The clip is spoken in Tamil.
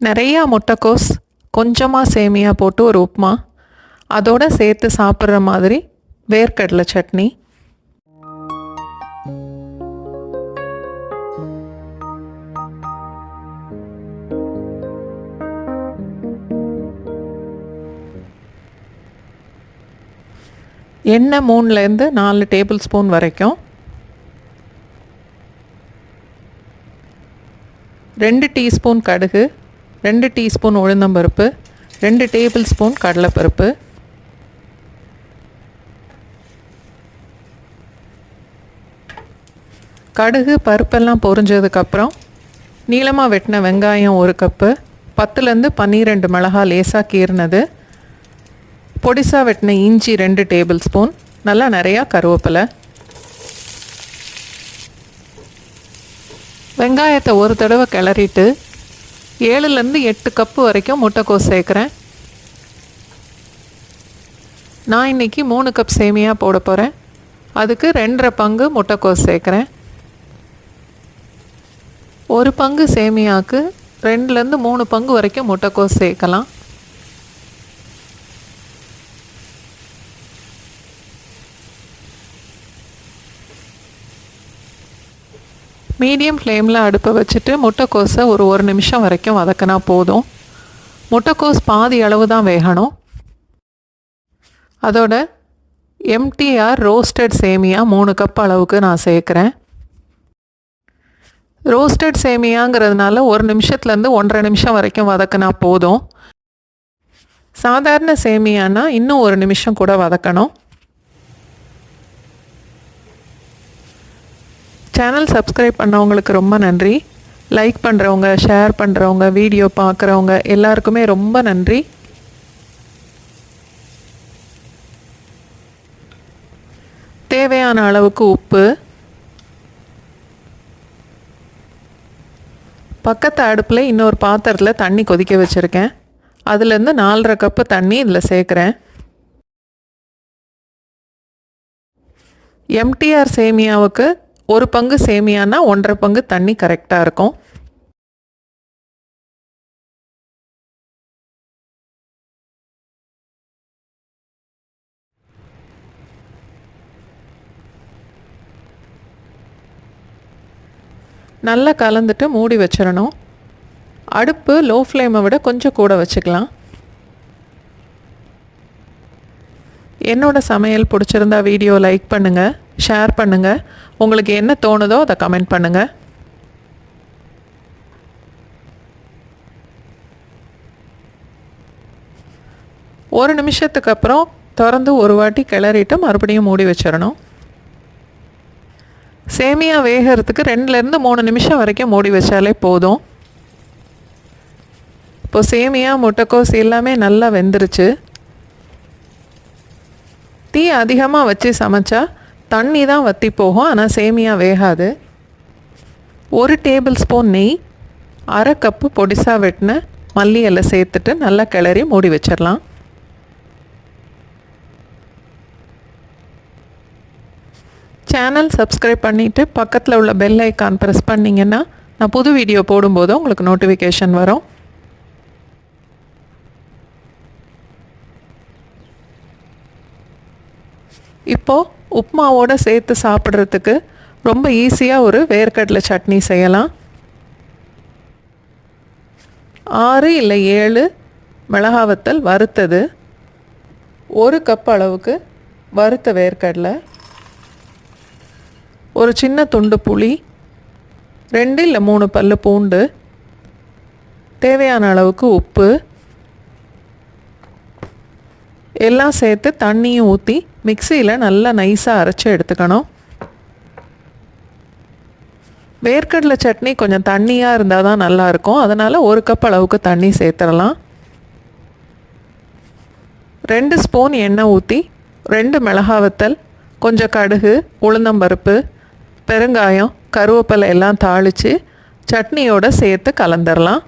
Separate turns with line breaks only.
நிறையா முட்டைக்கோஸ், கொஞ்சமாக சேமியா போட்டு ஒரு உப்புமா, அதோடு சேர்த்து சாப்பிட்ற மாதிரி வேர்க்கடலை சட்னி. எண்ணெய் 3லேருந்து 4 டேபிள் ஸ்பூன் வரைக்கும், 2 டீஸ்பூன் கடுகு, 2 டீஸ்பூன் உளுந்தம்பருப்பு, 2 டேபிள் ஸ்பூன் கடலைப்பருப்பு, கடுகு பருப்பெல்லாம் பொரிஞ்சதுக்கப்புறம் நீளமாக வெட்டின வெங்காயம் 1 கப்பு, 10லேருந்து 12 மிளகாய் லேசாக கீறினது, பொடிசாக வெட்டின இஞ்சி 2 டேபிள் ஸ்பூன், நல்லா நிறையா கருவேப்பிலை. வெங்காயத்தை ஒரு தடவை கிளறிட்டு 7லேருந்து 8 கப்பு வரைக்கும் முட்டைக்கோஸ் சேர்க்குறேன். நான் இன்றைக்கி 3 கப் சேமியா போட போகிறேன். அதுக்கு 2.5 பங்கு முட்டைக்கோஸ் சேர்க்குறேன். 1 பங்கு சேமியாவுக்கு 2லேருந்து 3 பங்கு வரைக்கும் முட்டைக்கோஸ் சேர்க்கலாம். மீடியம் ஃப்ளேமில் அடுப்பை வச்சுட்டு முட்டைக்கோஸை ஒரு நிமிஷம் வரைக்கும் வதக்கினா போதும். முட்டைக்கோஸ் பாதி அளவு தான் வேகணும். அதோட எம்டிஆர் ரோஸ்டட் சேமியா 3 கப் அளவுக்கு நான் சேர்க்குறேன். ரோஸ்டட் சேமியாங்கிறதுனால 1 நிமிஷத்துலேருந்து 1.5 நிமிஷம் வரைக்கும் வதக்கினா போதும். சாதாரண சேமியானா இன்னும் 1 நிமிஷம் கூட வதக்கணும். சேனல் சப்ஸ்கிரைப் பண்ணவங்களுக்கு ரொம்ப நன்றி. லைக் பண்ணுறவங்க, ஷேர் பண்ணுறவங்க, வீடியோ பார்க்குறவங்க எல்லாருக்குமே ரொம்ப நன்றி. தேவையான அளவுக்கு உப்பு, பக்கத்து அடுப்பில் இன்னொரு பாத்திரத்தில் தண்ணி கொதிக்க வச்சுருக்கேன். அதுலேருந்து 4.5 கப்பு தண்ணி இதில் சேர்க்குறேன். எம்டிஆர் சேமியாவுக்கு 1 பங்கு சேமியானா 1.5 பங்கு தண்ணி கரெக்டாக இருக்கும். நல்லா கலந்துட்டு மூடி வச்சிடணும். அடுப்பு லோ ஃப்ளேமை விட கொஞ்சம் கூட வச்சுக்கலாம். என்னோடய சமையல் பிடிச்சிருந்தா வீடியோ லைக் பண்ணுங்கள், ஷேர் பண்ணுங்கள். உங்களுக்கு என்ன தோணுதோ அதை கமெண்ட் பண்ணுங்கள். ஒரு நிமிஷத்துக்கு அப்புறம் திறந்து ஒரு வாட்டி கிளறிட்டு மறுபடியும் மூடி வச்சிடணும். சேமியா வேகிறதுக்கு 2லேருந்து 3 நிமிஷம் வரைக்கும் மூடி வச்சாலே போதும். இப்போ சேமியா, முட்டைக்கோஸ் எல்லாமே நல்லா வெந்துருச்சு. தீ அதிகமாக வச்சு சமைச்சா தண்ணி தான் வற்றி போகும், ஆனால் சேமியா வேகாது. 1 டேபிள் ஸ்பூன் நெய், 1/2 கப்பு பொடிசாக வெட்டின மல்லி இலை சேர்த்துட்டு நல்லா கிளறி மூடி வச்சிடலாம். சேனல் சப்ஸ்கிரைப் பண்ணிவிட்டு பக்கத்தில் உள்ள பெல் ஐக்கான் ப்ரெஸ் பண்ணிங்கன்னா நான் புது வீடியோ போடும்போது உங்களுக்கு நோட்டிஃபிகேஷன் வரும். இப்போது உப்புமாவோடு சேர்த்து சாப்பிட்றதுக்கு ரொம்ப ஈஸியாக ஒரு வேர்க்கடலை சட்னி செய்யலாம். 6 இல்லை 7 மிளகாய் வத்தல் வறுத்தது, 1 கப் அளவுக்கு வறுத்த வேர்க்கடலை, ஒரு சின்ன துண்டு புளி, 2 இல்லை 3 பல்லு பூண்டு, தேவையான அளவுக்கு உப்பு எல்லாம் சேர்த்து தண்ணியும் ஊற்றி மிக்சியில் நல்லா நைஸாக அரைச்சி எடுத்துக்கணும். வேர்க்கடலை சட்னி கொஞ்சம் தண்ணியாக இருந்தால் தான் நல்லாயிருக்கும். அதனால் 1 கப் அளவுக்கு தண்ணி சேர்த்துடலாம். 2 ஸ்பூன் எண்ணெய் ஊற்றி 2 மிளகாய் வத்தல், கொஞ்சம் கடுகு, உளுந்தம்பருப்பு, பெருங்காயம், கருவேப்பிலை எல்லாம் தாளித்து சட்னியோடு சேர்த்து கலந்துடலாம்.